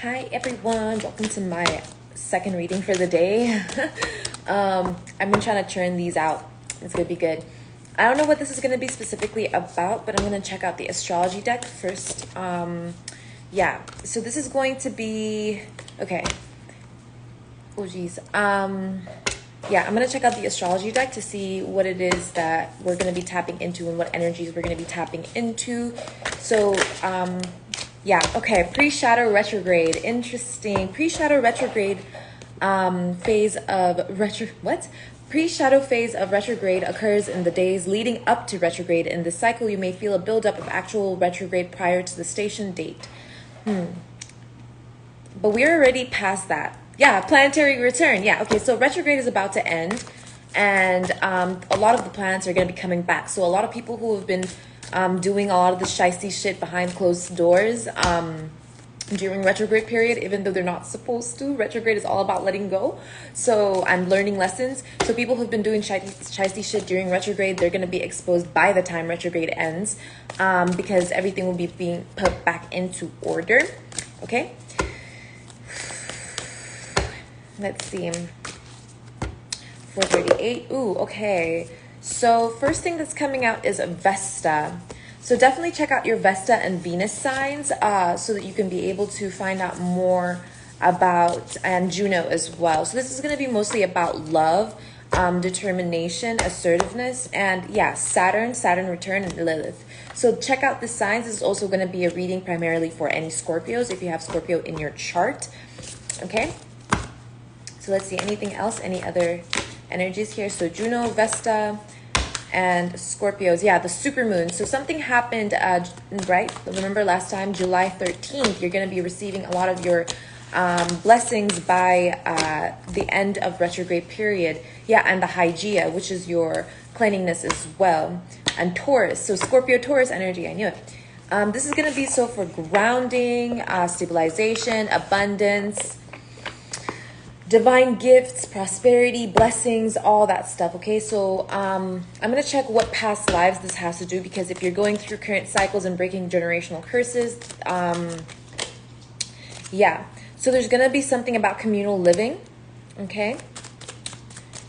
Hi everyone, welcome to my second reading for the day. I've been trying to churn these out. It's gonna be good. I don't know what this is gonna be specifically about, but I'm gonna check out the astrology deck first. Yeah, so this is going to be okay. Oh geez. Yeah, I'm gonna check out the astrology deck to see what it is that we're gonna be tapping into and what energies we're gonna be tapping into. So yeah, okay, pre-shadow retrograde. Interesting. Pre-shadow retrograde phase of Pre-shadow phase of retrograde occurs in the days leading up to retrograde. In this cycle, you may feel a buildup of actual retrograde prior to the station date. But we're already past that. Yeah, planetary return. Yeah, okay, so retrograde is about to end, and a lot of the planets are going to be coming back. So a lot of people who have been doing a lot of the shiesty shit behind closed doors during retrograde period, even though they're not supposed to. Retrograde is all about letting go. So I'm learning lessons. So people who've been doing shiesty shit during retrograde, they're going to be exposed by the time retrograde ends, because everything will be being put back into order. Okay? Let's see. 438. Ooh, okay. So first thing that's coming out is Vesta. So definitely check out your Vesta and Venus signs so that you can be able to find out more about, and Juno as well. So this is going to be mostly about love, determination, assertiveness, and yeah, Saturn return, and Lilith. So check out the signs. This is also going to be a reading primarily for any Scorpios if you have Scorpio in your chart. Okay. So let's see, anything else? Any other energies here? So Juno, Vesta, and Scorpios. Yeah, the supermoon. So something happened, right? Remember last time, July 13th, you're going to be receiving a lot of your blessings by the end of retrograde period. Yeah, and the Hygeia, which is your cleanliness as well. And Taurus. So Scorpio, Taurus energy. I knew it. This is going to be so for grounding, stabilization, abundance, divine gifts, prosperity, blessings, all that stuff. Okay, so I'm going to check what past lives this has to do, because if you're going through current cycles and breaking generational curses, yeah, so there's going to be something about communal living. Okay,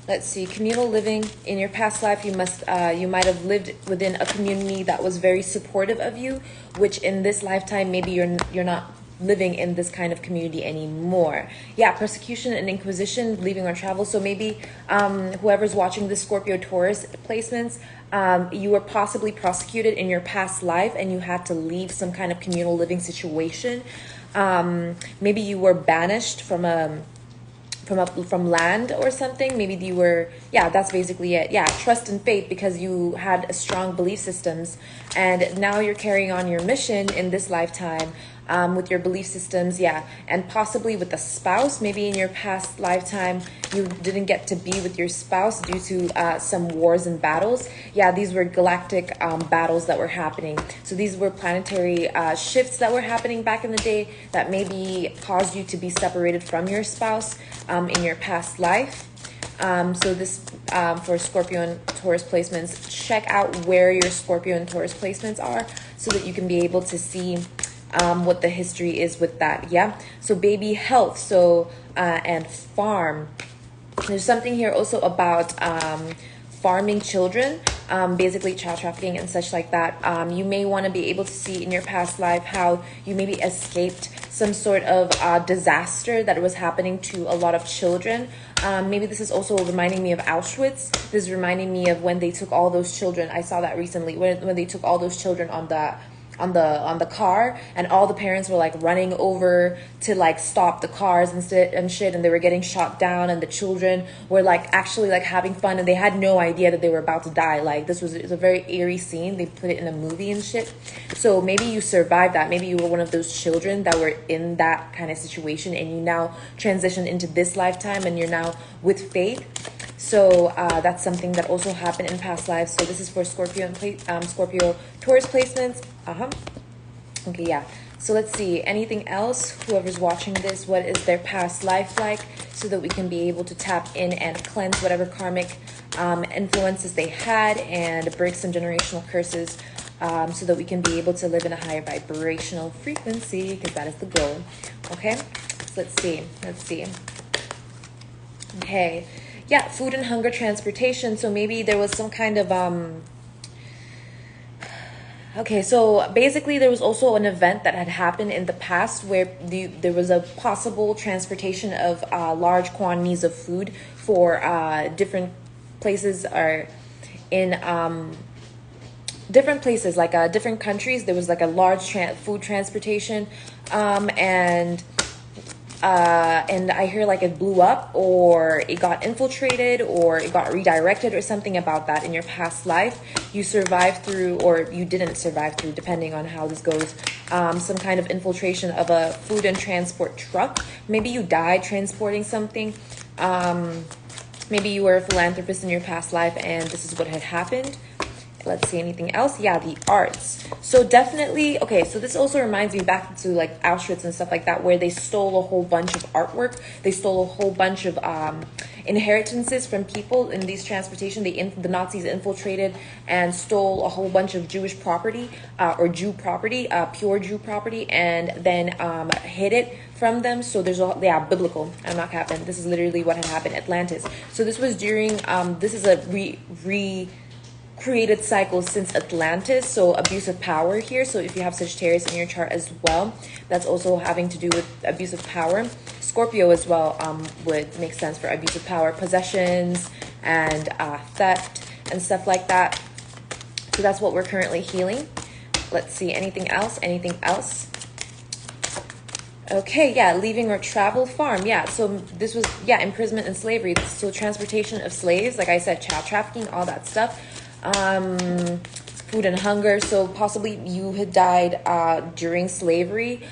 let's see, communal living. In your past life, you might have lived within a community that was very supportive of you, which in this lifetime maybe you're not living in this kind of community anymore. Yeah, persecution and inquisition, leaving on travel. So maybe whoever's watching the Scorpio Taurus placements, you were possibly prosecuted in your past life and you had to leave some kind of communal living situation. Maybe you were banished from land or something. Maybe you were, yeah, that's basically it. Yeah, trust and faith, because you had a strong belief systems, and now you're carrying on your mission in this lifetime with your belief systems. Yeah, and possibly with a spouse. Maybe in your past lifetime you didn't get to be with your spouse due to some wars and battles. Yeah, these were galactic battles that were happening. So these were planetary shifts that were happening back in the day that maybe caused you to be separated from your spouse in your past life. So this for Scorpio and Taurus placements, check out where your Scorpio and Taurus placements are so that you can be able to see what the history is with that. Yeah, so baby health, so and farm. There's something here also about farming children, basically child trafficking and such like that. You may want to be able to see in your past life how you maybe escaped some sort of disaster that was happening to a lot of children. Maybe this is also reminding me of Auschwitz. This is reminding me of when they took all those children. I saw that recently, when they took all those children on the car, and all the parents were like running over to like stop the cars and shit, and they were getting shot down, and the children were like actually like having fun, and they had no idea that they were about to die. Like it's a very eerie scene. They put it in a movie and shit. So maybe you survived that. Maybe you were one of those children that were in that kind of situation, and you now transition into this lifetime, and you're now with faith. So that's something that also happened in past lives. So this is for Scorpio and Scorpio Taurus placements. Okay, yeah. So let's see. Anything else? Whoever's watching this, what is their past life like? So that we can be able to tap in and cleanse whatever karmic influences they had and break some generational curses so that we can be able to live in a higher vibrational frequency, because that is the goal. Okay, so let's see. Okay, yeah, food and hunger, transportation. So maybe there was some kind of okay, so basically there was also an event that had happened in the past where there was a possible transportation of large quantities of food for different places, or in different places, like different countries. There was like a large food transportation, and I hear like it blew up, or it got infiltrated, or it got redirected, or something about that in your past life. You survived through, or you didn't survive through, depending on how this goes, some kind of infiltration of a food and transport truck. Maybe you died transporting something. Maybe you were a philanthropist in your past life and this is what had happened. Let's see, anything else? Yeah, the arts. So definitely, okay, so this also reminds me back to like Auschwitz and stuff like that, where they stole a whole bunch of artwork. They stole a whole bunch of inheritances from people in these transportation. The Nazis infiltrated and stole a whole bunch of Jewish property, or Jew property, pure Jew property, and then hid it from them. So there's biblical. I'm not capping. This is literally what had happened at Atlantis. So this was during this is a created cycle since Atlantis, so abuse of power here. So if you have Sagittarius in your chart as well, that's also having to do with abuse of power. Scorpio as well would make sense for abuse of power, possessions, and theft and stuff like that. So that's what we're currently healing. Let's see, anything else? Okay, yeah, leaving or travel, farm. Yeah, so this was, yeah, imprisonment and slavery. So transportation of slaves, like I said, child trafficking, all that stuff. Food and hunger. So possibly you had died during slavery.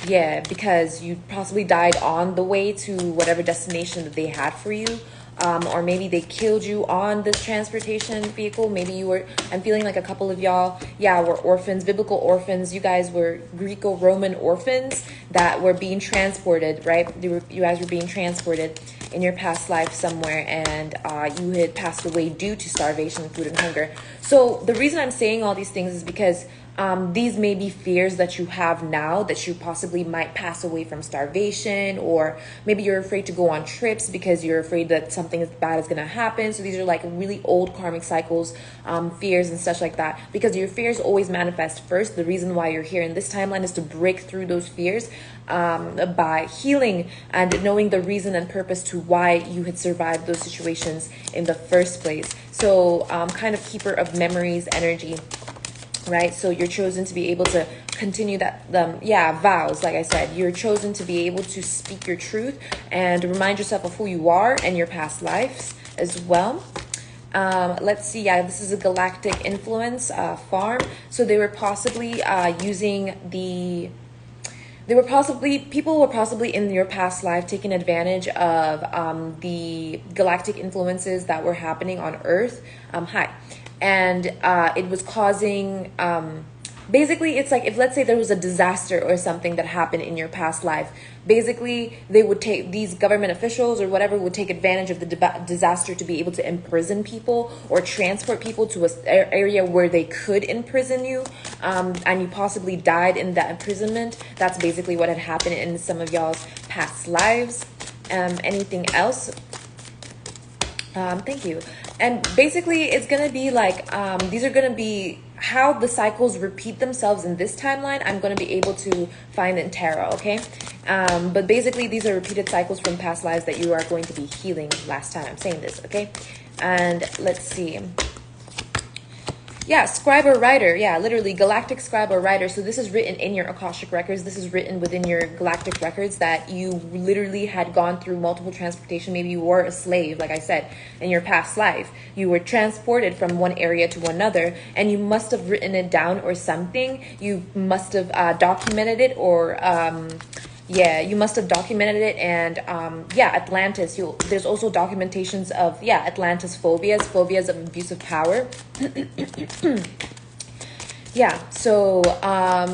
Yeah, because you possibly died on the way to whatever destination that they had for you. Or maybe they killed you on this transportation vehicle. Maybe you were, I'm feeling like a couple of y'all, yeah, were orphans, biblical orphans. You guys were Greco-Roman orphans that were being transported, right? You guys were being transported in your past life somewhere, and you had passed away due to starvation, food, and hunger. So the reason I'm saying all these things is because these may be fears that you have now, that you possibly might pass away from starvation, or maybe you're afraid to go on trips because you're afraid that something bad is going to happen. So these are like really old karmic cycles, fears and such like that, because your fears always manifest first. The reason why you're here in this timeline is to break through those fears by healing and knowing the reason and purpose to why you had survived those situations in the first place. So kind of keeper of memories energy, right? So you're chosen to be able to continue that, vows. Like I said, you're chosen to be able to speak your truth and remind yourself of who you are and your past lives as well. Let's see. Yeah, this is a galactic influence farm. So they were possibly people were possibly in your past life taking advantage of the galactic influences that were happening on Earth. And it was causing, basically, it's like if, let's say, there was a disaster or something that happened in your past life, basically they would take, these government officials or whatever would take advantage of the disaster to be able to imprison people or transport people to an area where they could imprison you, and you possibly died in that imprisonment. That's basically what had happened in some of y'all's past lives. Anything else? Thank you. And basically it's going to be like, these are going to be how the cycles repeat themselves in this timeline. I'm going to be able to find in tarot, okay? But basically these are repeated cycles from past lives that you are going to be healing last time I'm saying this, okay? And let's see. Yeah, scribe or writer. Yeah, literally galactic scribe or writer. So this is written in your Akashic records. This is written within your galactic records that you literally had gone through multiple transportation. Maybe you were a slave, like I said, in your past life. You were transported from one area to another, and you must have written it down or something. You must have documented it, or yeah, you must have documented it. And Atlantis, there's also documentations of Atlantis phobias of abuse of power. Yeah, so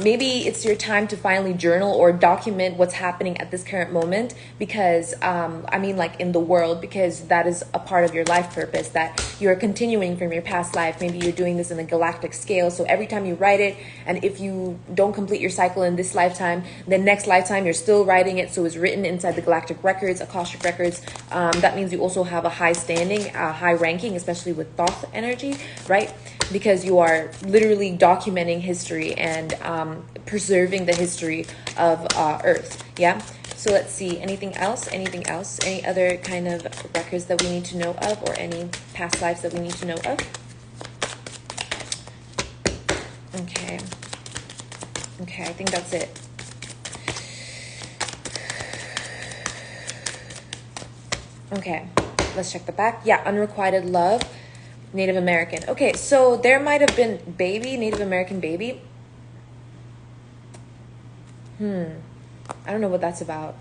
maybe it's your time to finally journal or document what's happening at this current moment because, I mean, like in the world, because that is a part of your life purpose that you're continuing from your past life. Maybe you're doing this in a galactic scale. So every time you write it, and if you don't complete your cycle in this lifetime, the next lifetime, you're still writing it. So it's written inside the galactic records, Akashic records. That means you also have a high standing, high ranking, especially with Thoth energy, right? Because you are literally documenting history and preserving the history of Earth. Yeah. So let's see. Anything else? Anything else? Any other kind of records that we need to know of, or any past lives that we need to know of? Okay. Okay. I think that's it. Okay. Let's check the back. Yeah. Unrequited love. Native American. Okay, so there might have been baby, Native American baby. I don't know what that's about.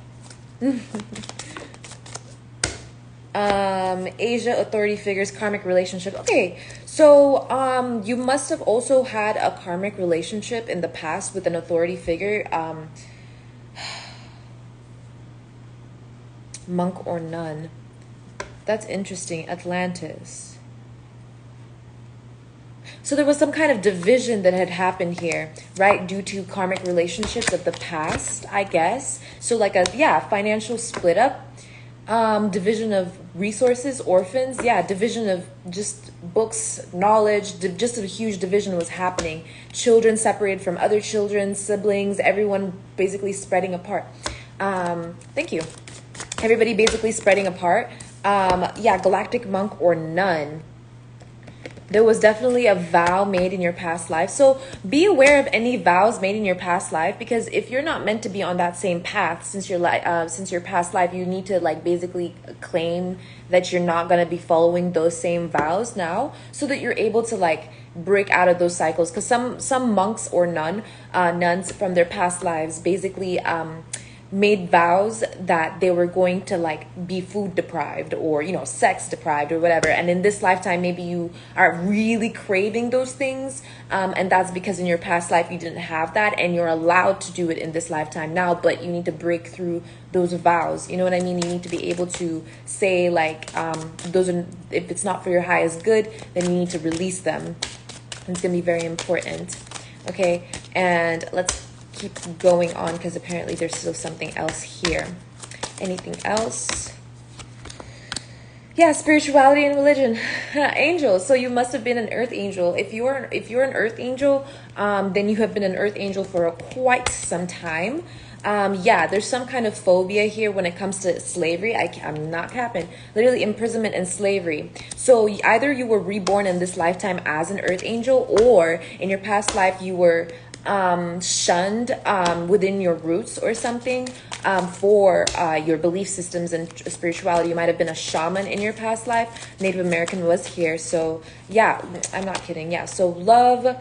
Asia, authority figures, karmic relationship. Okay, so you must have also had a karmic relationship in the past with an authority figure. Monk or nun. That's interesting. Atlantis. So there was some kind of division that had happened here, right? Due to karmic relationships of the past, I guess. So like a, yeah, financial split up, division of resources, orphans. Yeah, division of just books, knowledge, just a huge division was happening. Children separated from other children, siblings, everyone basically spreading apart. Thank you. Everybody basically spreading apart. Yeah, galactic monk or nun. There was definitely a vow made in your past life. So be aware of any vows made in your past life, because if you're not meant to be on that same path since your past life, you need to like basically claim that you're not going to be following those same vows now, so that you're able to like break out of those cycles. Because some monks or nuns from their past lives basically made vows that they were going to like be food deprived or, you know, sex deprived or whatever. And in this lifetime, maybe you are really craving those things. And that's because in your past life, you didn't have that, and you're allowed to do it in this lifetime now, but you need to break through those vows. You know what I mean? You need to be able to say like, those are, if it's not for your highest good, then you need to release them. It's going to be very important. Okay. And let's keep going on, because apparently there's still something else here. Anything else? Yeah, spirituality and religion. Angels. So you must have been an earth angel. If you're an earth angel, then you have been an earth angel for quite some time. Yeah, there's some kind of phobia here when it comes to slavery. I'm not capping. Literally imprisonment and slavery. So either you were reborn in this lifetime as an earth angel, or in your past life you were shunned within your roots or something, for your belief systems and spirituality. You might have been a shaman in your past life. Native American was here. So yeah, I'm not kidding. Yeah, so love,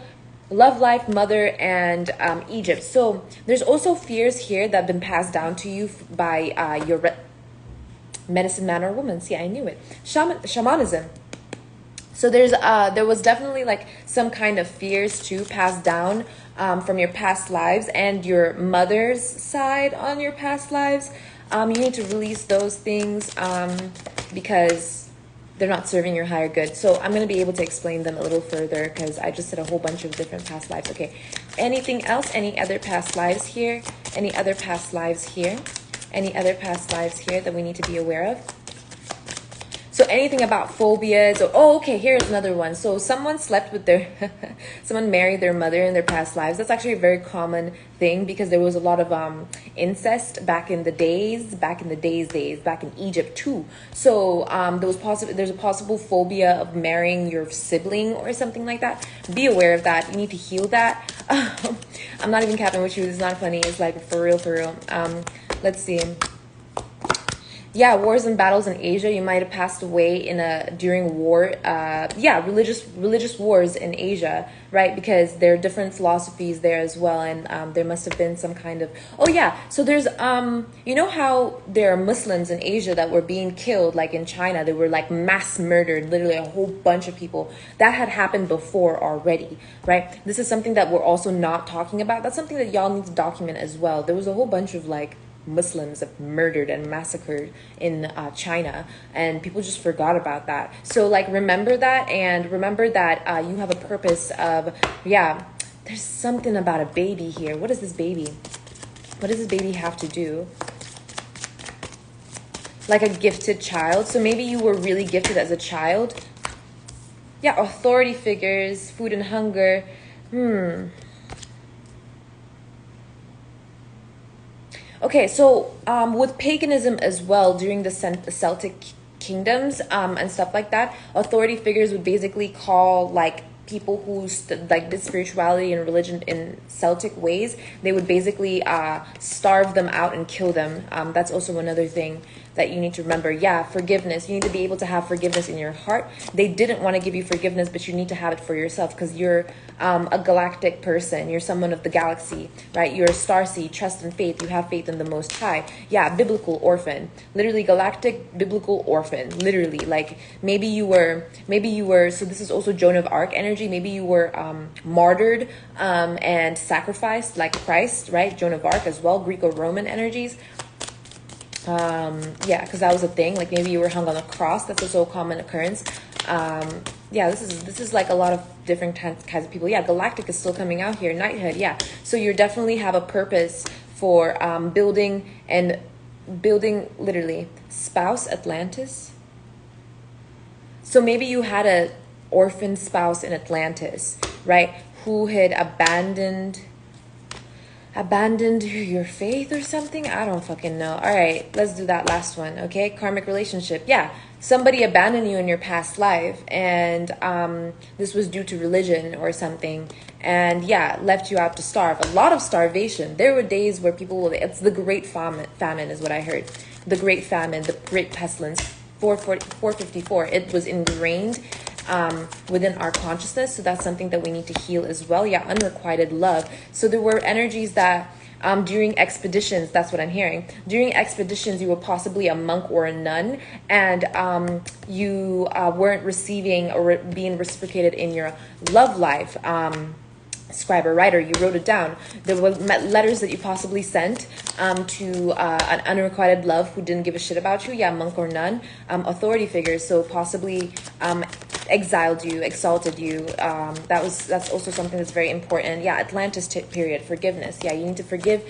life, mother, and Egypt. So there's also fears here that have been passed down to you by your medicine man or woman. See, I knew it. Shamanism. So there was definitely like some kind of fears too passed down from your past lives and your mother's side on your past lives. You need to release those things because they're not serving your higher good. So I'm going to be able to explain them a little further, because I just said a whole bunch of different past lives. Okay. Anything else? Any other past lives here? Any other past lives here? Any other past lives here that we need to be aware of? So anything about phobias, or, oh, okay, here's another one. So someone slept with someone married their mother in their past lives. That's actually a very common thing, because there was a lot of incest back in Egypt too. So there's a possible phobia of marrying your sibling or something like that. Be aware of that. You need to heal that. I'm not even capping with you. It's not funny. It's like for real. Let's see. Yeah, wars and battles in Asia. You might have passed away in a during war. Yeah, religious wars in Asia, right? Because there are different philosophies there as well, and there must have been some kind of. Oh yeah, so there's you know how there are Muslims in Asia that were being killed, like in China, they were like mass murdered, literally a whole bunch of people. That had happened before already, right? This is something that we're also not talking about. That's something that y'all need to document as well. There was a whole bunch of like Muslims murdered and massacred in China, and people just forgot about that. So like remember that, and remember that you have a purpose of, yeah, there's something about a baby here. What is this baby? What does this baby have to do? Like a gifted child. So maybe you were really gifted as a child. Yeah, authority figures, food and hunger. Okay, so with paganism as well, during the Celtic kingdoms and stuff like that, authority figures would basically call like people who like did spirituality and religion in Celtic ways. They would basically starve them out and kill them. That's also another thing that you need to remember. Yeah, forgiveness. You need to be able to have forgiveness in your heart. They didn't want to give you forgiveness, but you need to have it for yourself because you're a galactic person. You're someone of the galaxy, right? You're a starseed, trust and faith. You have faith in the Most High. Yeah, biblical orphan. Literally galactic biblical orphan. Literally, like maybe you were, so this is also Joan of Arc energy. Maybe you were martyred and sacrificed like Christ, right? Joan of Arc as well, Greco-Roman energies. Yeah, because that was a thing. Like maybe you were hung on a cross. That's also a common occurrence. Yeah, this is like a lot of different kinds of people. Yeah, galactic is still coming out here. Knighthood. Yeah, so you definitely have a purpose for building literally spouse Atlantis. So maybe you had a orphan spouse in Atlantis, right? Who had abandoned your faith or something. I don't fucking know. All right, let's do that last one. Okay, karmic relationship. Yeah, somebody abandoned you in your past life, and this was due to religion or something, and yeah, left you out to starve. A lot of starvation. There were days where people, it's the great famine is what I heard. The great famine, the great pestilence, 454. It was ingrained within our consciousness, so that's something that we need to heal as well. Yeah, unrequited love. So there were energies that during expeditions, that's what I'm hearing, during expeditions you were possibly a monk or a nun, and you weren't receiving or being reciprocated in your love life. Scribe or writer, you wrote it down. There were letters that you possibly sent to an unrequited love who didn't give a shit about you. Yeah, monk or nun. Authority figures, so possibly exiled you, exalted you. That's also something that's very important. Yeah, Atlantis period, forgiveness. Yeah, you need to forgive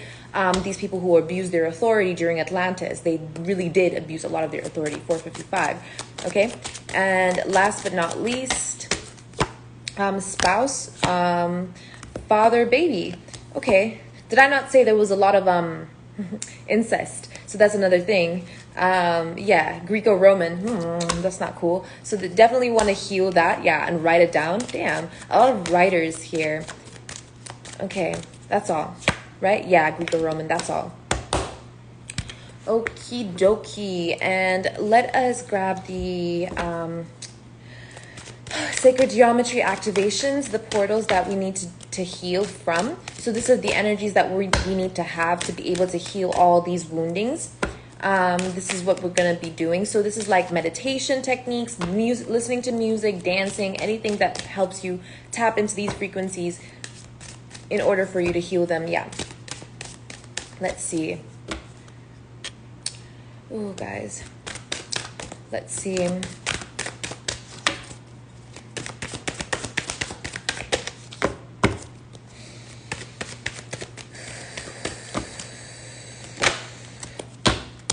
these people who abused their authority during Atlantis. They really did abuse a lot of their authority. 455. Okay, and last but not least, spouse, father, baby. Okay, did I not say there was a lot of incest? So that's another thing. Yeah, Greco-Roman. That's not cool. So they definitely want to heal that. Yeah, and write it down. Damn, a lot of writers here. Okay, that's all. Right? Yeah, Greco-Roman. That's all. Okie dokie. And let us grab the sacred geometry activations, the portals that we need to heal from. So these are the energies that we need to have to be able to heal all these woundings. This is what we're going to be doing. So this is like meditation techniques, music, listening to music, dancing, anything that helps you tap into these frequencies in order for you to heal them. Yeah. Let's see. Oh, guys. Let's see.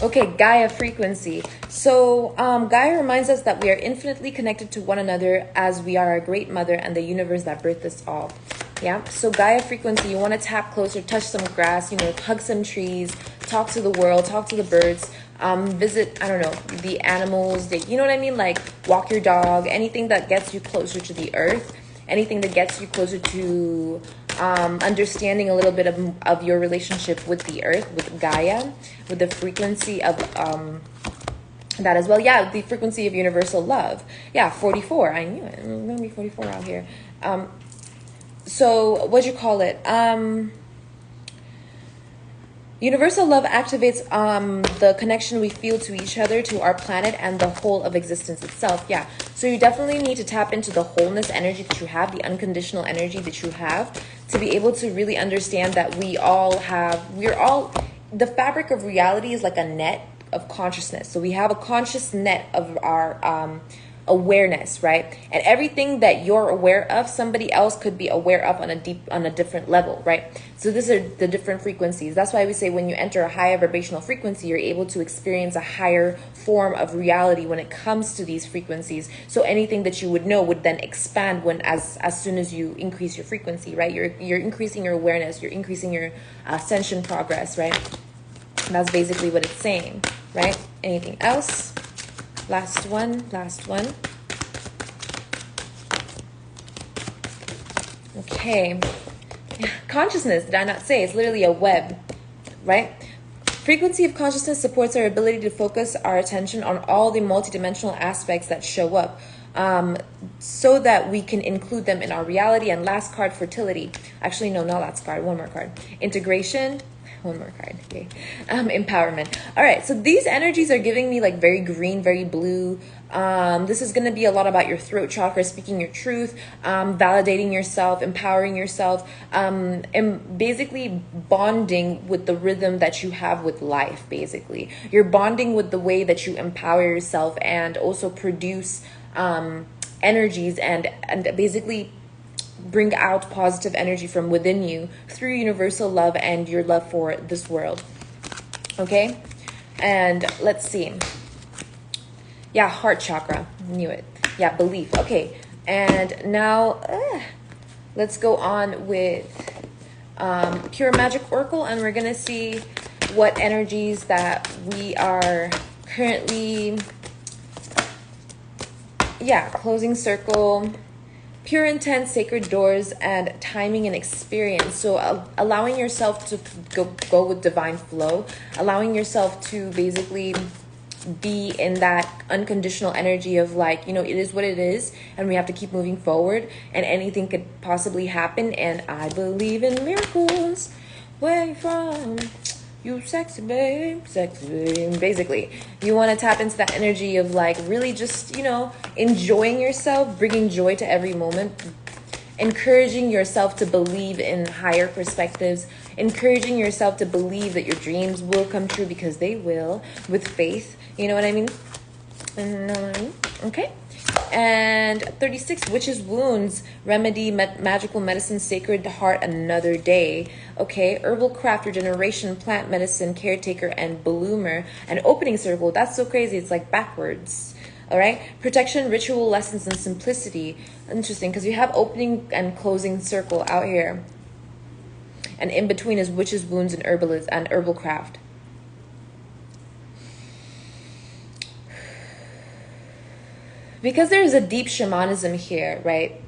Okay, Gaia frequency. So Gaia reminds us that we are infinitely connected to one another as we are a great mother and the universe that birthed us all. Yeah, so Gaia frequency, you want to tap closer, touch some grass, hug some trees, talk to the world, talk to the birds, visit, I don't know, the animals, you know what I mean? Like walk your dog, anything that gets you closer to the earth, anything that gets you closer to understanding a little bit of your relationship with the earth, with Gaia, with the frequency of that as well. Yeah, the frequency of universal love. Yeah, 44. I knew it. I'm gonna be 44 out here. So what'd you call it? Universal love activates the connection we feel to each other, to our planet, and the whole of existence itself. Yeah. So you definitely need to tap into the wholeness energy that you have, the unconditional energy that you have, to be able to really understand that we're all, the fabric of reality is like a net of consciousness. So we have a conscious net of our awareness, right? And everything that you're aware of, somebody else could be aware of on a different level, right? So these are the different frequencies. That's why we say when you enter a higher vibrational frequency, you're able to experience a higher form of reality when it comes to these frequencies. So anything that you would know would then expand as soon as you increase your frequency, right? You're increasing your awareness, you're increasing your ascension progress, right? And that's basically what it's saying, right? Anything else? Last one. Okay. Consciousness, did I not say? It's literally a web, right? Frequency of consciousness supports our ability to focus our attention on all the multidimensional aspects that show up, so that we can include them in our reality. And last card, fertility. Actually, no, not last card. One more card. Integration. One more card. Okay. Empowerment. All right. So these energies are giving me like very green, very blue. This is going to be a lot about your throat chakra, speaking your truth, validating yourself, empowering yourself, and basically bonding with the rhythm that you have with life. Basically, you're bonding with the way that you empower yourself and also produce energies and basically bring out positive energy from within you through universal love and your love for this world. Okay? And let's see. Yeah, heart chakra. Knew it. Yeah, belief. Okay. And now let's go on with Pure Magic Oracle, and we're going to see what energies that we are currently, closing circle, pure intent, sacred doors, and timing and experience. So allowing yourself to go with divine flow, allowing yourself to basically be in that unconditional energy of like, it is what it is, and we have to keep moving forward, and anything could possibly happen. And I believe in miracles. Where you from? You sexy babe, sexy babe. Basically, you want to tap into that energy of like really just, enjoying yourself, bringing joy to every moment, encouraging yourself to believe in higher perspectives, encouraging yourself to believe that your dreams will come true, because they will, with faith. You know what I mean? Okay. And 36, witches' wounds, remedy, magical medicine, sacred heart, another day. Okay, herbal craft, regeneration, plant medicine, caretaker, and bloomer. An opening circle. That's so crazy. It's like backwards. All right, protection, ritual, lessons, and simplicity. Interesting, because you have opening and closing circle out here, and in between is witches' wounds and herbal craft. Because there's a deep shamanism here, right?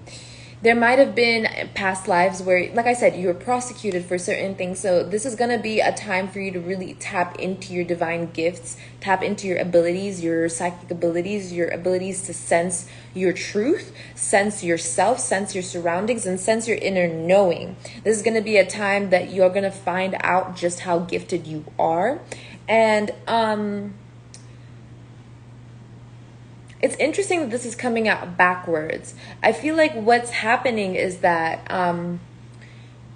There might have been past lives where, like I said, you were prosecuted for certain things. So this is going to be a time for you to really tap into your divine gifts, tap into your abilities, your psychic abilities, your abilities to sense your truth, sense yourself, sense your surroundings, and sense your inner knowing. This is going to be a time that you're going to find out just how gifted you are. And, it's interesting that this is coming out backwards. I feel like what's happening is that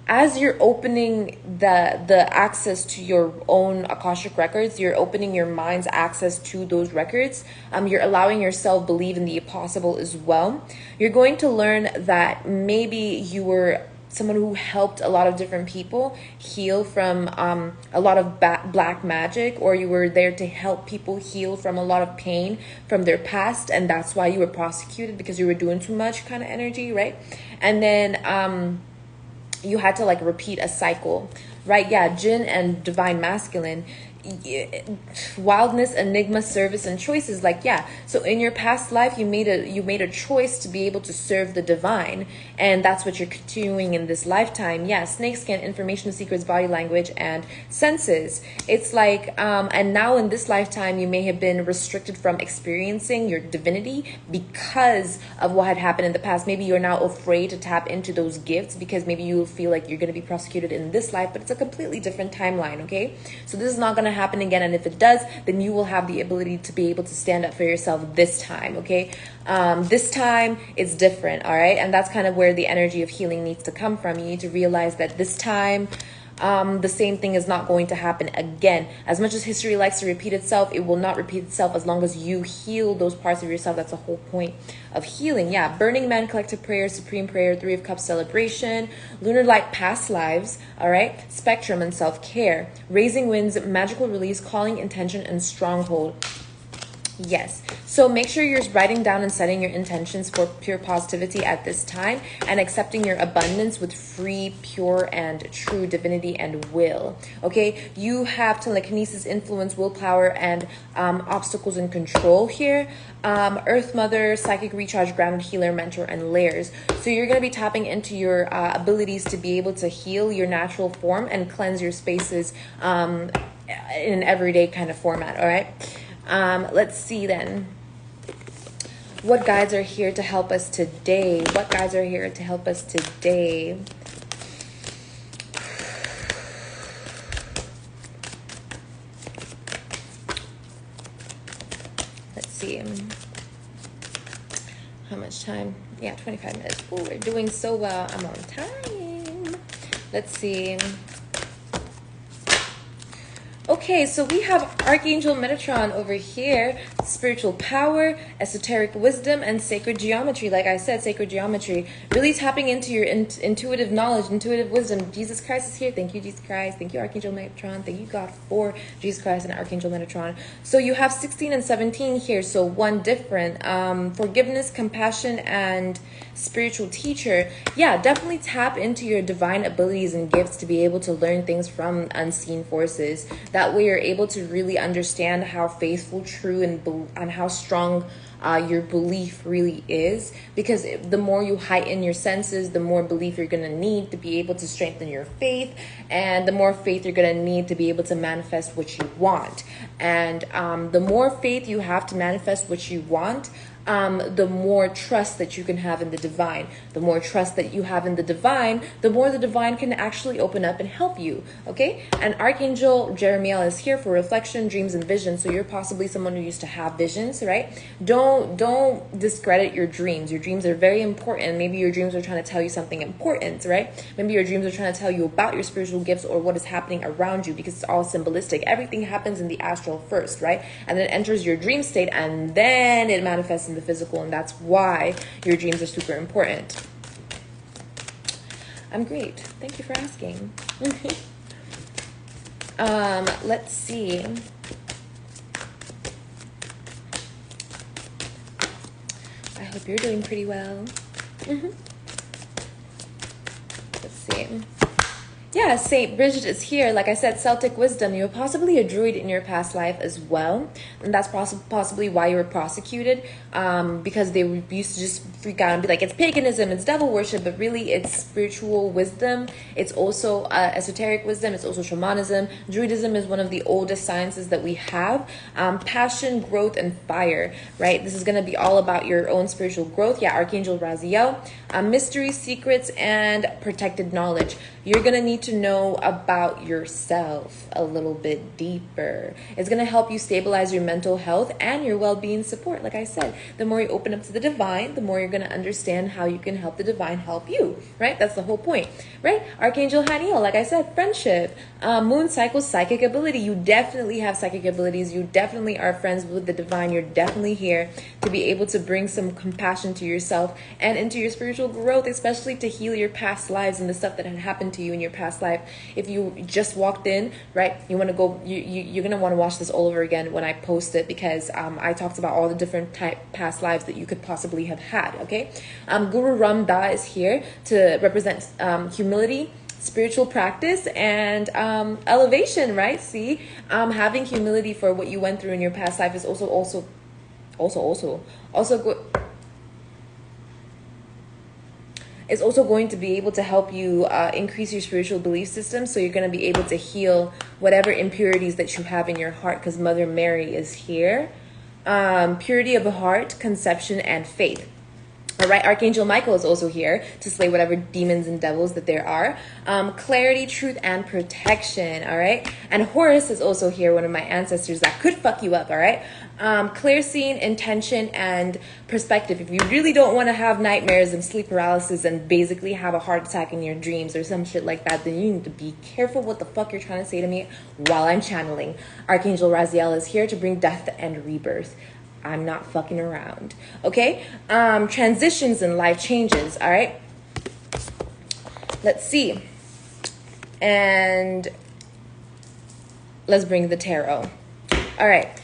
as you're opening the access to your own Akashic records, you're opening your mind's access to those records, you're allowing yourself believe in the impossible as well. You're going to learn that maybe you were someone who helped a lot of different people heal from a lot of black magic, or you were there to help people heal from a lot of pain from their past, and that's why you were prosecuted, because you were doing too much kind of energy, right? And then you had to like repeat a cycle, right? Yeah, Jinn and divine masculine. wildness, enigma, service, and choices. Like, yeah, so in your past life you made a choice to be able to serve the divine, and that's what you're continuing in this lifetime. Yeah, snake skin, information, secrets, body language, and senses. It's like and now in this lifetime you may have been restricted from experiencing your divinity because of what had happened in the past. Maybe you're now afraid to tap into those gifts because maybe you feel like you're going to be prosecuted in this life, but it's a completely different timeline. Okay, so this is not going to happen again, and if it does, then you will have the ability to be able to stand up for yourself this time. Okay, this time it's different. All right, and that's kind of where the energy of healing needs to come from. You need to realize that this time the same thing is not going to happen again. As much as history likes to repeat itself, it will not repeat itself as long as you heal those parts of yourself. That's the whole point of healing. Yeah, Burning Man, collective prayer, supreme prayer, Three of Cups celebration, lunar light, past lives, all right, spectrum and self-care, raising winds, magical release, calling, intention, and stronghold. Yes. So make sure you're writing down and setting your intentions for pure positivity at this time and accepting your abundance with free, pure, and true divinity and will. Okay. You have telekinesis, influence, willpower, and obstacles and control here. Earth Mother, psychic recharge, grounded healer, mentor, and layers. So you're going to be tapping into your abilities to be able to heal your natural form and cleanse your spaces in an everyday kind of format. All right. Let's see then. What guides are here to help us today? What guides are here to help us today? Let's see. How much time? Yeah, 25 minutes. Oh, we're doing so well. I'm on time. Let's see. Okay, so we have Archangel Metatron over here, spiritual power, esoteric wisdom, and sacred geometry. Like I said, sacred geometry, really tapping into your intuitive knowledge, intuitive wisdom. Jesus Christ is here. Thank you, Jesus Christ. Thank you, Archangel Metatron. Thank you, God, for Jesus Christ and Archangel Metatron. So you have 16 and 17 here, so one different. Forgiveness, compassion, and spiritual teacher. Yeah, definitely tap into your divine abilities and gifts to be able to learn things from unseen forces. That way you're able to really understand how faithful, true, and how strong your belief really is, because the more you heighten your senses, the more belief you're going to need to be able to strengthen your faith, and the more faith you're going to need to be able to manifest what you want. And the more faith you have to manifest what you want, the more trust that you can have in the divine. The more trust that you have in the divine, the more the divine can actually open up and help you. Okay? And Archangel Jeremiel is here for reflection, dreams, and visions. So you're possibly someone who used to have visions, right? Don't discredit your dreams. Your dreams are very important. Maybe your dreams are trying to tell you something important, right? Maybe your dreams are trying to tell you about your spiritual gifts or what is happening around you, because it's all symbolistic. Everything happens in the astral first, right? And then it enters your dream state, and then it manifests in the physical, and that's why your dreams are super important. I'm great. Thank you for asking. Let's see. I hope you're doing pretty well. Let's see. Yeah, Saint Bridget is here. Like I said, Celtic wisdom. You were possibly a druid in your past life as well. And that's possibly why you were prosecuted. Because they used to just freak out and be like, it's paganism, it's devil worship. But really, it's spiritual wisdom. It's also esoteric wisdom. It's also shamanism. Druidism is one of the oldest sciences that we have. Passion, growth, and fire, right? This is going to be all about your own spiritual growth. Yeah, Archangel Raziel. Mystery, secrets, and protected knowledge. You're going to need to know about yourself a little bit deeper. It's going to help you stabilize your mental health and your well-being support. Like I said, the more you open up to the divine, the more you're going to understand how you can help the divine help you, right? That's the whole point, right? Archangel Haniel, like I said, friendship, moon cycle, psychic ability. You definitely have psychic abilities. You definitely are friends with the divine. You're definitely here to be able to bring some compassion to yourself and into your spiritual growth, especially to heal your past lives and the stuff that had happened to you in your past life. If you just walked in, right, you want to go, you're going to want to watch this all over again when I post it, because I talked about all the different past lives that you could possibly have had. Okay, Guru Ram Da is here to represent humility, spiritual practice and elevation, right? See, having humility for what you went through in your past life is also good. It's also going to be able to help you increase your spiritual belief system. So you're going to be able to heal whatever impurities that you have in your heart, because Mother Mary is here. Purity of the heart, conception, and faith. All right, Archangel Michael is also here to slay whatever demons and devils that there are. Clarity, truth, and protection. All right, and Horus is also here, one of my ancestors that could fuck you up. All right, clear seeing, intention, and perspective. If you really don't want to have nightmares and sleep paralysis and basically have a heart attack in your dreams or some shit like that, then you need to be careful what the fuck you're trying to say to me while I'm channeling. Archangel Raziel is here to bring death and rebirth. I'm not fucking around. Okay? Transitions and life changes. All right? Let's see. And let's bring the tarot. All right.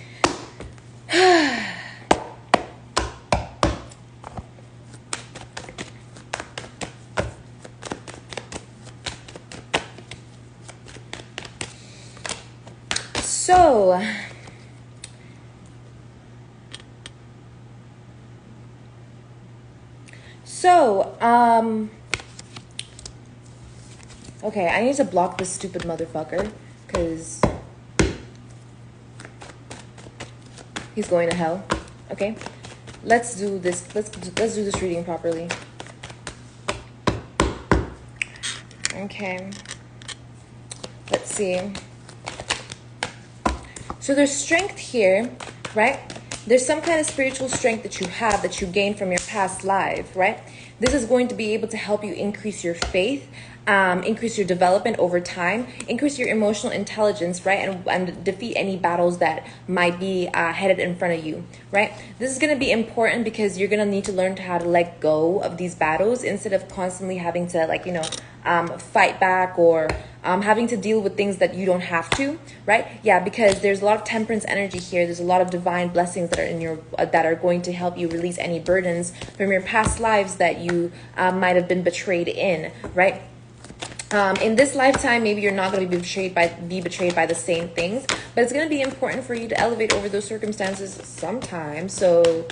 Okay, I need to block this stupid motherfucker because he's going to hell. Okay, let's do this. Let's do this reading properly. Okay, let's see. So there's strength here, right? There's some kind of spiritual strength that you have that you gained from your past life, right? This is going to be able to help you increase your faith, increase your development over time, increase your emotional intelligence, right? And defeat any battles that might be headed in front of you, right? This is going to be important because you're going to need to learn how to let go of these battles instead of constantly having to, like, you know, fight back or having to deal with things that you don't have to, right? Yeah, because there's a lot of temperance energy here. There's a lot of divine blessings that are in your that are going to help you release any burdens from your past lives that you might have been betrayed in, right? In this lifetime, maybe you're not going to be betrayed by the same things, but it's going to be important for you to elevate over those circumstances sometime. So,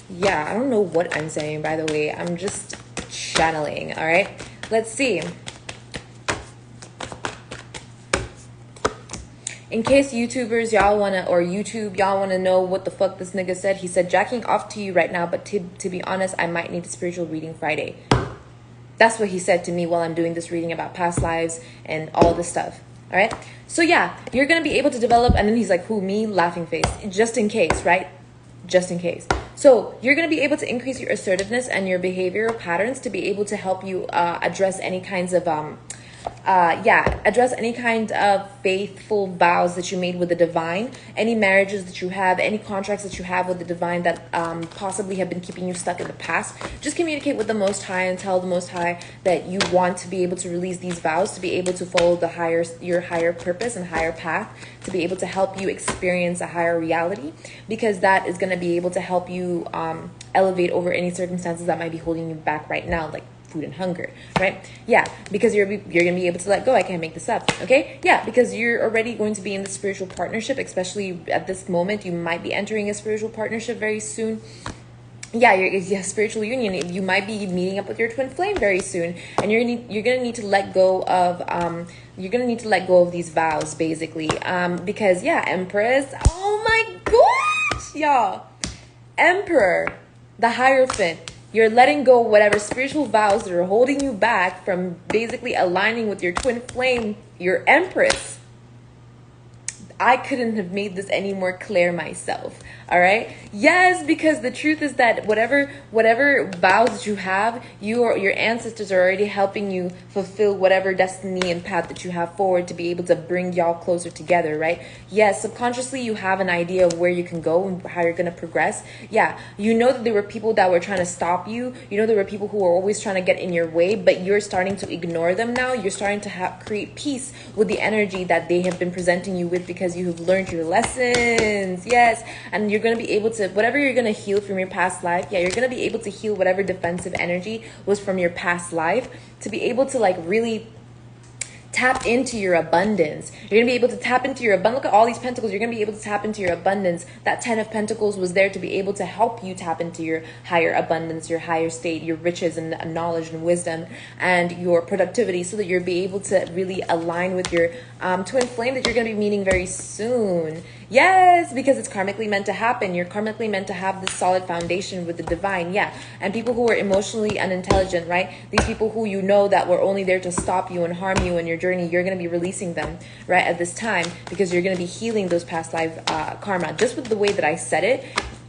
yeah, I don't know what I'm saying, by the way. I'm just channeling, all right? Let's see. In case YouTubers, y'all want to, or YouTube, y'all want to know what the fuck this nigga said. He said, jacking off to you right now, but to be honest, I might need a spiritual reading Friday. That's what he said to me while I'm doing this reading about past lives and all this stuff. All right. So yeah, you're going to be able to develop. And then he's like, who, me? Laughing face. Just in case, right? Just in case. So you're going to be able to increase your assertiveness and your behavioral patterns to be able to help you address any kinds of address any kind of faithful vows that you made with the divine, any marriages that you have, any contracts that you have with the divine that possibly have been keeping you stuck in the past. Just communicate with the Most High and tell the Most High that you want to be able to release these vows, to be able to follow your higher purpose and higher path, to be able to help you experience a higher reality, because that is going to be able to help you elevate over any circumstances that might be holding you back right now, like food and hunger, right? Yeah, because you're gonna be able to let go. I can't make this up, okay? Yeah, because you're already going to be in the spiritual partnership, especially at this moment. You might be entering a spiritual partnership very soon. Yeah, your spiritual union. You might be meeting up with your twin flame very soon, and you're gonna need to let go of these vows, basically, because yeah, Empress. Oh my gosh, y'all, Emperor, the Hierophant. You're letting go of whatever spiritual vows that are holding you back from basically aligning with your twin flame, your Empress. I couldn't have made this any more clear myself. All right. Yes, because the truth is that whatever vows that you have, your ancestors are already helping you fulfill whatever destiny and path that you have forward to be able to bring y'all closer together, right? Yes, subconsciously you have an idea of where you can go and how you're going to progress. Yeah, you know that there were people that were trying to stop you. You know there were people who were always trying to get in your way, but you're starting to ignore them now. You're starting to create peace with the energy that they have been presenting you with, because you have learned your lessons. Yes, and you're going to be able to, whatever you're going to heal from your past life, yeah, you're going to be able to heal whatever defensive energy was from your past life, to be able to like really tap into your abundance. You're gonna be able to tap into your abundance. Look at all these pentacles. You're gonna be able to tap into your abundance. That 10 of Pentacles was there to be able to help you tap into your higher abundance, your higher state, your riches and knowledge and wisdom, and your productivity, so that you'll be able to really align with your twin flame that you're gonna be meeting very soon. Yes, because it's karmically meant to happen. You're karmically meant to have this solid foundation with the divine. Yeah. And people who are emotionally unintelligent, right? These people who you know that were only there to stop you and harm you in your journey, you're going to be releasing them, right, at this time, because you're going to be healing those past life karma. Just with the way that I said it,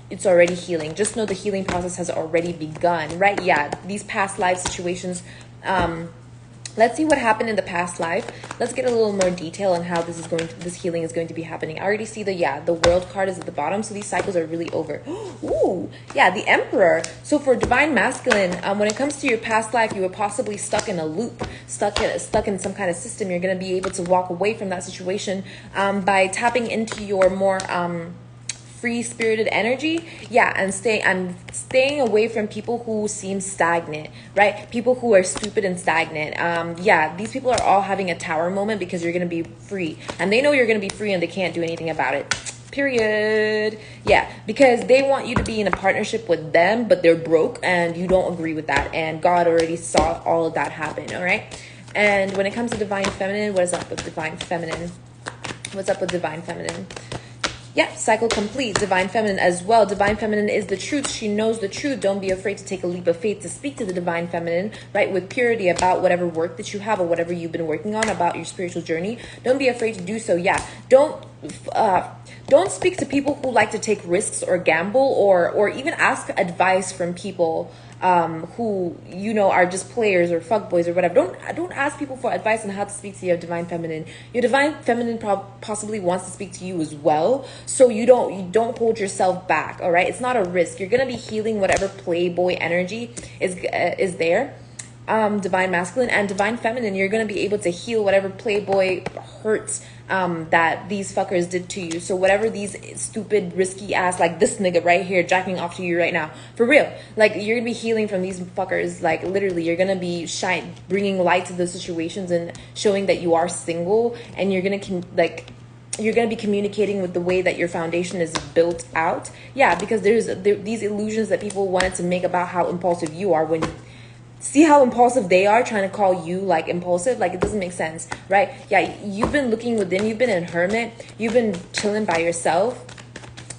it's already healing. Just know the healing process has already begun, right? Yeah. These past life situations, let's see what happened in the past life. Let's get a little more detail on how this healing is going to be happening. I already see the World card is at the bottom, so these cycles are really over. Ooh, yeah, the Emperor. So for Divine Masculine, when it comes to your past life, you were possibly stuck in a loop, stuck in some kind of system. You're going to be able to walk away from that situation by tapping into your more free-spirited energy. Yeah, and I'm staying away from people who seem stagnant, right? People who are stupid and stagnant. Yeah, these people are all having a tower moment because you're going to be free, and they know you're going to be free, and they can't do anything about it. Period. Yeah, because they want you to be in a partnership with them, but they're broke and you don't agree with that, and God already saw all of that happen. All right. And when it comes to Divine Feminine, what is up with Divine Feminine? What's up with Divine Feminine? Yeah, cycle complete. Divine Feminine as well. Divine Feminine is the truth. She knows the truth. Don't be afraid to take a leap of faith to speak to the Divine Feminine, right? With purity about whatever work that you have or whatever you've been working on about your spiritual journey. Don't be afraid to do so. Yeah, don't speak to people who like to take risks or gamble or even ask advice from people who are just players or fuckboys or whatever. Don't ask people for advice on how to speak to your Divine Feminine. Your Divine Feminine possibly wants to speak to you as well, so you don't hold yourself back. All right, it's not a risk. You're gonna be healing whatever playboy energy is there. Divine Masculine and Divine Feminine, you're going to be able to heal whatever playboy hurts that these fuckers did to you. So whatever these stupid, risky ass, like this nigga right here jacking off to you right now, for real, like you're going to be healing from these fuckers. Like literally, you're going to be bringing light to those situations and showing that you are single, and you're going to you're going to be communicating with the way that your foundation is built out. Yeah, because there's these illusions that people wanted to make about how impulsive you are. When see how impulsive they are, trying to call you like impulsive, like it doesn't make sense, right? Yeah, you've been looking within, you've been in hermit, you've been chilling by yourself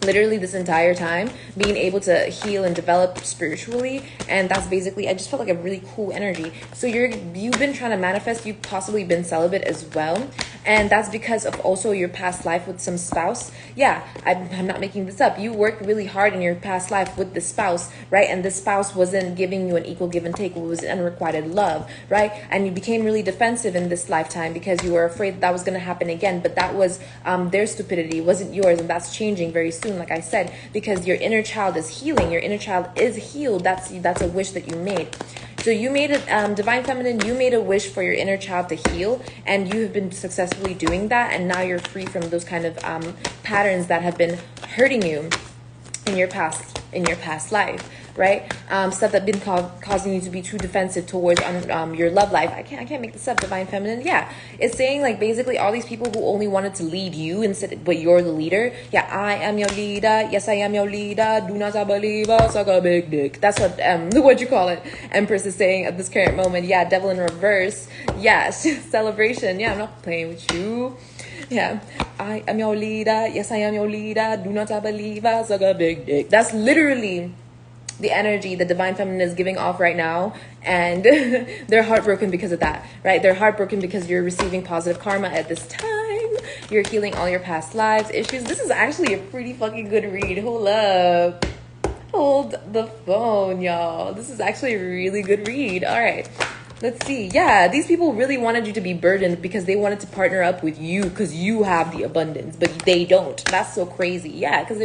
literally this entire time, being able to heal and develop spiritually. And that's basically, I just felt like a really cool energy. So you've been trying to manifest, you've possibly been celibate as well, and that's because of also your past life with some spouse. Yeah, I'm not making this up. You worked really hard in your past life with the spouse, right? And the spouse wasn't giving you an equal give and take. It was unrequited love, right? And you became really defensive in this lifetime because you were afraid that was going to happen again. But that was their stupidity, it wasn't yours, and that's changing very soon, like I said, because your inner child is healing. Your inner child is healed. That's a wish that you made. So you made it, Divine Feminine, you made a wish for your inner child to heal, and you have been successfully doing that, and now you're free from those kind of patterns that have been hurting you in your past life, right? Stuff that been causing you to be too defensive towards your love life. I can't make this up. Divine Feminine, yeah, it's saying like basically all these people who only wanted to lead you instead, but you're the leader. Yeah, I am your leader. Yes, I am your leader. Do not believe us. Suck a big dick. That's what you call it. Empress is saying at this current moment. Yeah, Devil in reverse. Yes, celebration. Yeah, I'm not playing with you. Yeah, I am your leader. Yes, I am your leader. Do not believe us. Suck a big dick. That's literally the energy the Divine Feminine is giving off right now, and they're heartbroken because of that, right? They're heartbroken because you're receiving positive karma at this time. You're healing all your past lives issues. This is actually a pretty fucking good read. Hold up, hold the phone, y'all. This is actually a really good read. All right, let's see. Yeah, these people really wanted you to be burdened because they wanted to partner up with you because you have the abundance, but they don't. That's so crazy. Yeah, because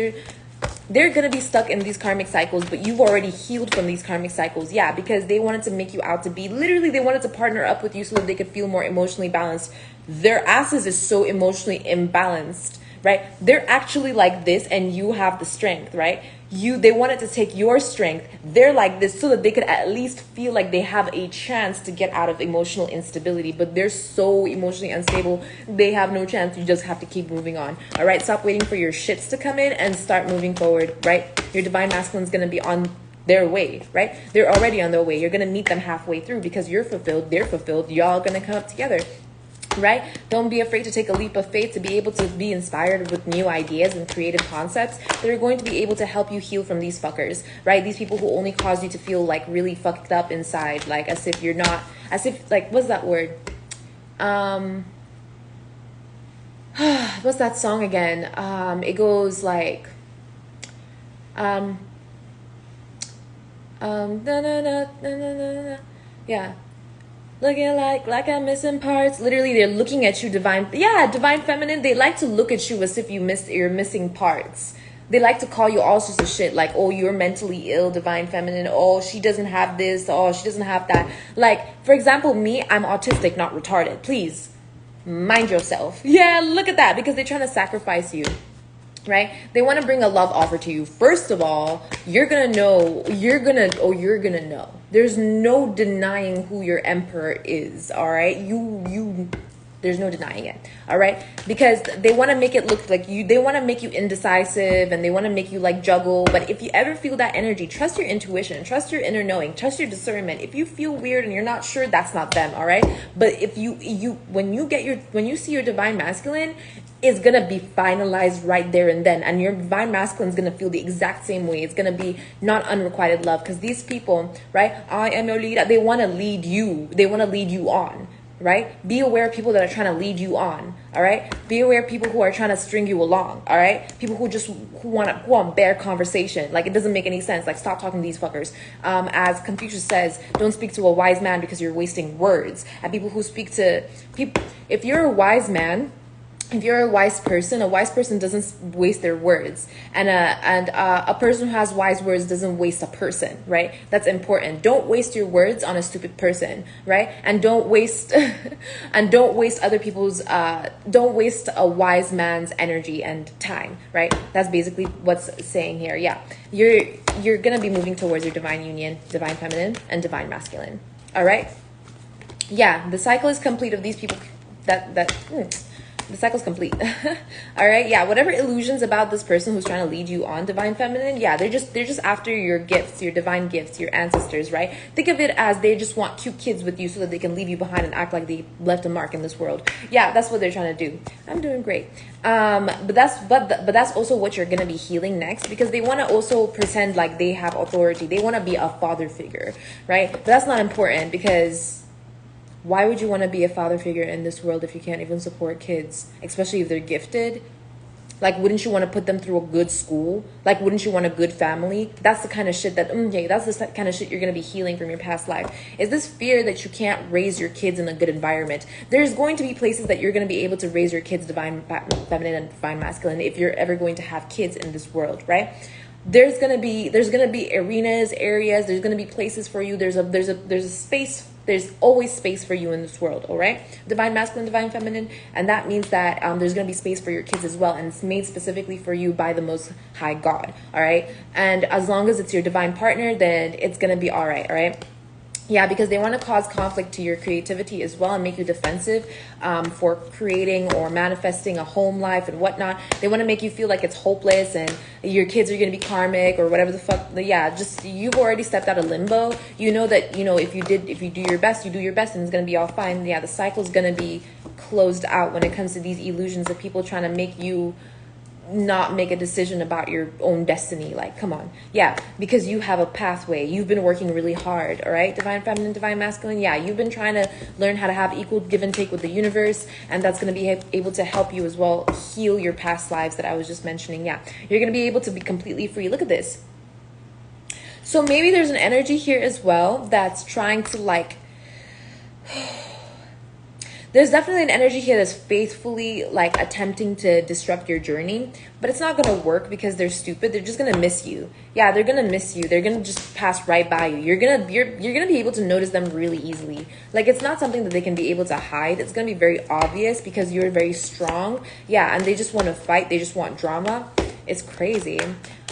they're going to be stuck in these karmic cycles, but you've already healed from these karmic cycles. Yeah, because they wanted to make you out to be, literally, they wanted to partner up with you so that they could feel more emotionally balanced. Their asses is so emotionally imbalanced, right? They're actually like this and you have the strength, right? They wanted to take your strength. They're like this so that they could at least feel like they have a chance to get out of emotional instability, but they're so emotionally unstable, they have no chance. You just have to keep moving on. All right, stop waiting for your shits to come in and start moving forward, right? Your divine masculine is going to be on their way, right? They're already on their way. You're going to meet them halfway through because you're fulfilled, they're fulfilled, y'all going to come up together. Right? Don't be afraid to take a leap of faith, to be able to be inspired with new ideas and creative concepts that are going to be able to help you heal from these fuckers, right? These people who only cause you to feel like really fucked up inside, like as if you're not, as if, like, what's that word? What's that song again? It goes like, na, na, na, na, na, na, na. Yeah. Looking like I'm missing parts. Literally, they're looking at you, divine feminine. They like to look at you as if you're missing parts. They like to call you all sorts of shit, like, oh, you're mentally ill, divine feminine. Oh, she doesn't have this. Oh, she doesn't have that. Like, for example, me, I'm autistic, not retarded. Please, mind yourself. Yeah, look at that, because they're trying to sacrifice you. Right? They want to bring a love offer to you. First of all, you're going to know. There's no denying who your emperor is. All right? There's no denying it. All right? Because they want to make it look like they want to make you indecisive and they want to make you like juggle. But if you ever feel that energy, trust your intuition, trust your inner knowing, trust your discernment. If you feel weird and you're not sure, that's not them. All right? But if when you see your divine masculine, it's going to be finalized right there and then. And your divine masculine is going to feel the exact same way. It's going to be not unrequited love. Because these people, right? I am your leader. They want to lead you. They want to lead you on. Right? Be aware of people that are trying to lead you on. All right? Be aware of people who are trying to string you along. All right? People who want bare conversation. Like, it doesn't make any sense. Like, stop talking to these fuckers. As Confucius says, don't speak to a wise man because you're wasting words. And people who speak to people, if you're a wise man, if you're a wise person doesn't waste their words, and a person who has wise words doesn't waste a person, right? That's important. Don't waste your words on a stupid person, right? And don't waste other people's don't waste a wise man's energy and time, right? That's basically what's saying here. Yeah, you're gonna be moving towards your divine union, divine feminine and divine masculine. All right. Yeah, the cycle is complete of these people. The cycle's complete. All right. Yeah. Whatever illusions about this person who's trying to lead you on, divine feminine. Yeah. They're just after your gifts, your divine gifts, your ancestors, right? Think of it as they just want cute kids with you so that they can leave you behind and act like they left a mark in this world. Yeah. That's what they're trying to do. I'm doing great. But that's also what you're going to be healing next, because they want to also pretend like they have authority. They want to be a father figure, right? But that's not important, because why would you want to be a father figure in this world if you can't even support kids, especially if they're gifted? Like, wouldn't you want to put them through a good school? Like, wouldn't you want a good family? That's the kind of shit that's the kind of shit you're going to be healing from your past life. Is this fear that you can't raise your kids in a good environment. There's going to be places that you're going to be able to raise your kids divine feminine and divine masculine if you're ever going to have kids in this world, right? There's gonna be arenas, areas. There's gonna be places for you. There's a space. There's always space for you in this world. All right, divine masculine, divine feminine, and that means that there's gonna be space for your kids as well, and it's made specifically for you by the Most High God. All right, and as long as it's your divine partner, then it's gonna be all right. All right. Yeah, because they want to cause conflict to your creativity as well and make you defensive for creating or manifesting a home life and whatnot. They want to make you feel like it's hopeless and your kids are going to be karmic or whatever the fuck. Yeah, just you've already stepped out of limbo. You know that, if you do your best, you do your best and it's going to be all fine. Yeah, the cycle is going to be closed out when it comes to these illusions of people trying to make you not make a decision about your own destiny. Like, come on. Yeah, because you have a pathway. You've been working really hard. All right, divine feminine, divine masculine. Yeah, you've been trying to learn how to have equal give and take with the universe, and that's going to be able to help you as well heal your past lives that I was just mentioning. Yeah, you're going to be able to be completely free. Look at this. So maybe there's an energy here as well that's trying to there's definitely an energy here that's faithfully like attempting to disrupt your journey, but it's not going to work because they're stupid. They're just going to miss you. Yeah, they're going to miss you. They're going to just pass right by you. You're going to be able to notice them really easily. Like, it's not something that they can be able to hide. It's going to be very obvious because you're very strong. Yeah, and they just want to fight. They just want drama. It's crazy.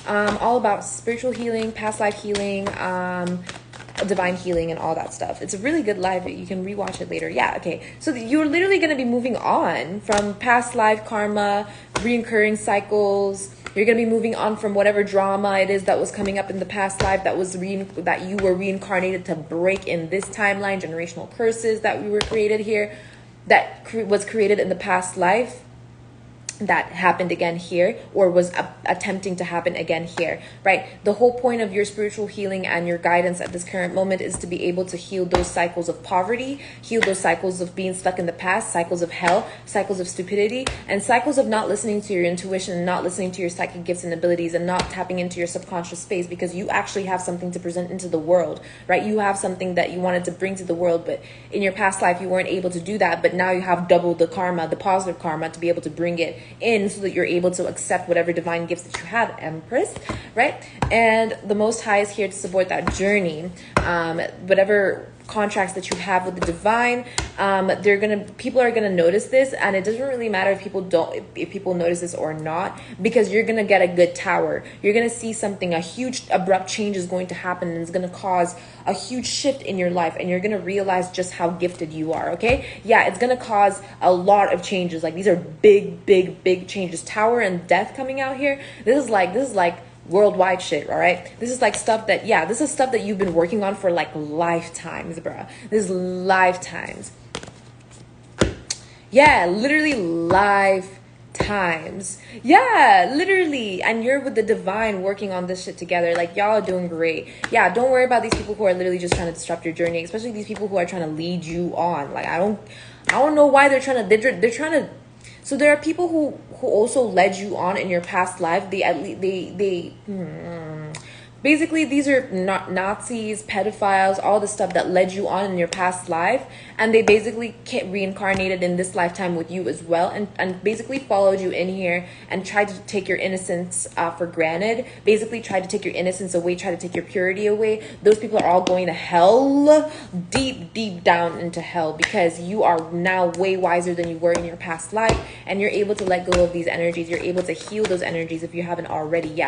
All about spiritual healing, past life healing, divine healing, and all that stuff. It's a really good live. You can rewatch it later. Yeah, okay. So you're literally going to be moving on from past life karma, reoccurring cycles. You're going to be moving on from whatever drama it is that was coming up in the past life that you were reincarnated to break in this timeline, generational curses that we were created here, that was created in the past life, that happened again here, or was attempting to happen again here, right? The whole point of your spiritual healing and your guidance at this current moment is to be able to heal those cycles of poverty, heal those cycles of being stuck in the past, cycles of hell, cycles of stupidity, and cycles of not listening to your intuition, not listening to your psychic gifts and abilities, and not tapping into your subconscious space, because you actually have something to present into the world, right? You have something that you wanted to bring to the world, but in your past life you weren't able to do that, but now you have double the karma, the positive karma, to be able to bring it in so that you're able to accept whatever divine gifts that you have, Empress, right? And the Most High is here to support that journey. Whatever contracts that you have with the divine, people are gonna notice this, and it doesn't really matter if people notice this or not, because you're gonna get a good tower. You're gonna see something, a huge abrupt change is going to happen, and it's gonna cause a huge shift in your life, and you're gonna realize just how gifted you are. Okay, yeah, it's gonna cause a lot of changes. Like, these are big changes. Tower and death coming out here. This is like worldwide shit. All right, this is like stuff that, yeah, this is stuff that you've been working on for like lifetimes, bruh. This is lifetimes. Yeah, literally lifetimes. Yeah, literally. And you're with the divine working on this shit together. Like, y'all are doing great. Yeah, don't worry about these people who are literally just trying to disrupt your journey, especially these people who are trying to lead you on. Like, I don't know why they're trying to. So there are people who also led you on in your past life. Basically, these are not Nazis, pedophiles, all the stuff that led you on in your past life, and they basically reincarnated in this lifetime with you as well, and basically followed you in here and tried to take your innocence for granted, basically tried to take your innocence away, tried to take your purity away. Those people are all going to hell, deep down into hell, because you are now way wiser than you were in your past life, and you're able to let go of these energies. You're able to heal those energies if you haven't already.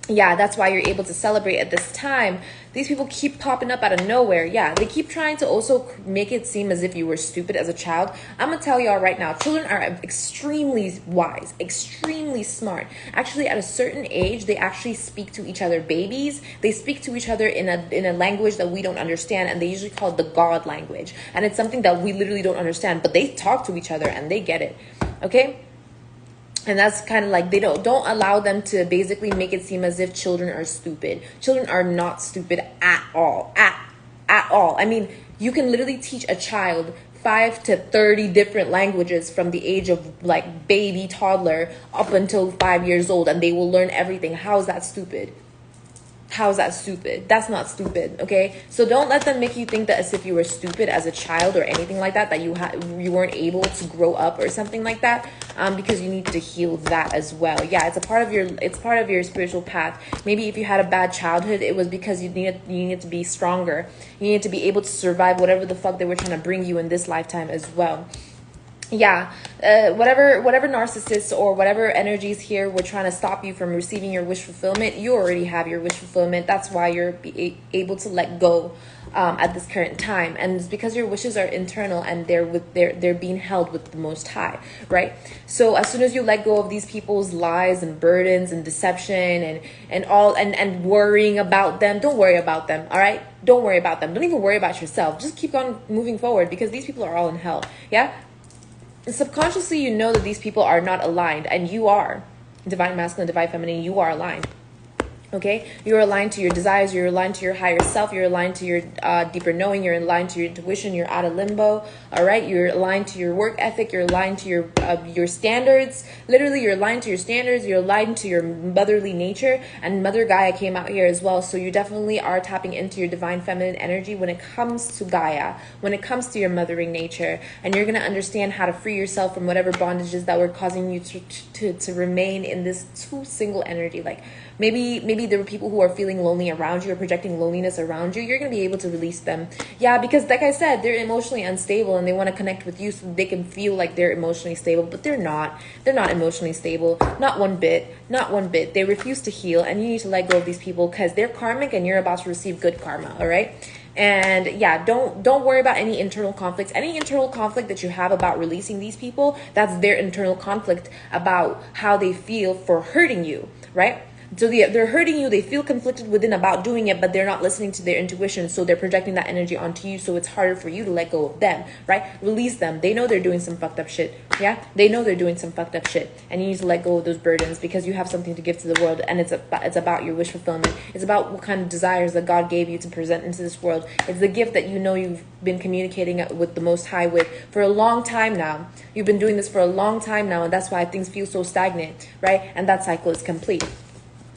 Yeah, that's why you're able to celebrate at this time. These people keep popping up out of nowhere. Yeah, they keep trying to also make it seem as if you were stupid as a child. I'm going to tell y'all right now, children are extremely wise, extremely smart. Actually, at a certain age, they actually speak to each other. Babies, they speak to each other in a language that we don't understand, and they usually call it the God language. And it's something that we literally don't understand, but they talk to each other and they get it. Okay? And that's kind of like, they don't allow them to basically make it seem as if children are stupid. Children are not stupid at all. At all. I mean, you can literally teach a child 5 to 30 different languages from the age of like baby, toddler, up until 5 years old, and they will learn everything. How is that stupid? How is that stupid? That's not stupid, okay? So don't let them make you think that as if you were stupid as a child or anything like that, that you weren't able to grow up or something like that, because you need to heal that as well. Yeah, it's part of your spiritual path. Maybe if you had a bad childhood, it was because you needed to be stronger. You needed to be able to survive whatever the fuck they were trying to bring you in this lifetime as well. Yeah, whatever narcissists or whatever energies here were trying to stop you from receiving your wish fulfillment, you already have your wish fulfillment. That's why you're able to let go at this current time, and it's because your wishes are internal and they're being held with the Most High, right? So as soon as you let go of these people's lies and burdens and deception and worrying about them, don't worry about them. All right, don't worry about them. Don't even worry about yourself. Just keep on moving forward, because these people are all in hell. Yeah. Subconsciously, you know that these people are not aligned, and you are. Divine masculine, divine feminine, you are aligned. Okay, you're aligned to your desires, you're aligned to your higher self, you're aligned to your deeper knowing, you're aligned to your intuition, you're out of limbo. All right, you're aligned to your work ethic, you're aligned to your standards. Literally, you're aligned to your standards, you're aligned to your motherly nature. And Mother Gaia came out here as well, so you definitely are tapping into your divine feminine energy when it comes to Gaia, when it comes to your mothering nature. And you're going to understand how to free yourself from whatever bondages that were causing you to remain in this too single energy. Like, maybe there were people who are feeling lonely around you or projecting loneliness around you. You're going to be able to release them. Yeah, because like I said, they're emotionally unstable and they want to connect with you so they can feel like they're emotionally stable, but they're not. They're not emotionally stable. Not one bit. Not one bit. They refuse to heal, and you need to let go of these people because they're karmic and you're about to receive good karma, all right? And yeah, don't worry about any internal conflicts. Any internal conflict that you have about releasing these people, that's their internal conflict about how they feel for hurting you, right? So they're hurting you, they feel conflicted within about doing it, but they're not listening to their intuition, so they're projecting that energy onto you, so it's harder for you to let go of them, right? Release them. They know they're doing some fucked up shit, yeah? They know they're doing some fucked up shit, and you need to let go of those burdens because you have something to give to the world, and it's about your wish fulfillment. It's about what kind of desires that God gave you to present into this world. It's the gift that you know you've been communicating with the Most High with for a long time now. You've been doing this for a long time now, and that's why things feel so stagnant, right? And that cycle is complete.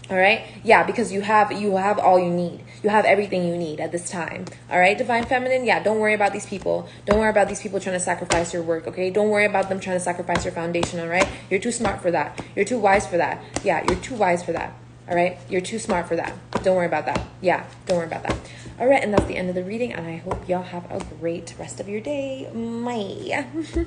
All right. Yeah, because you have all you need. You have everything you need at this time. All right. Divine Feminine. Yeah. Don't worry about these people. Don't worry about these people trying to sacrifice your work. Okay. Don't worry about them trying to sacrifice your foundation. All right. You're too smart for that. You're too wise for that. Yeah. You're too wise for that. All right. You're too smart for that. Don't worry about that. Yeah. Don't worry about that. All right. And that's the end of the reading. And I hope y'all have a great rest of your day. Bye.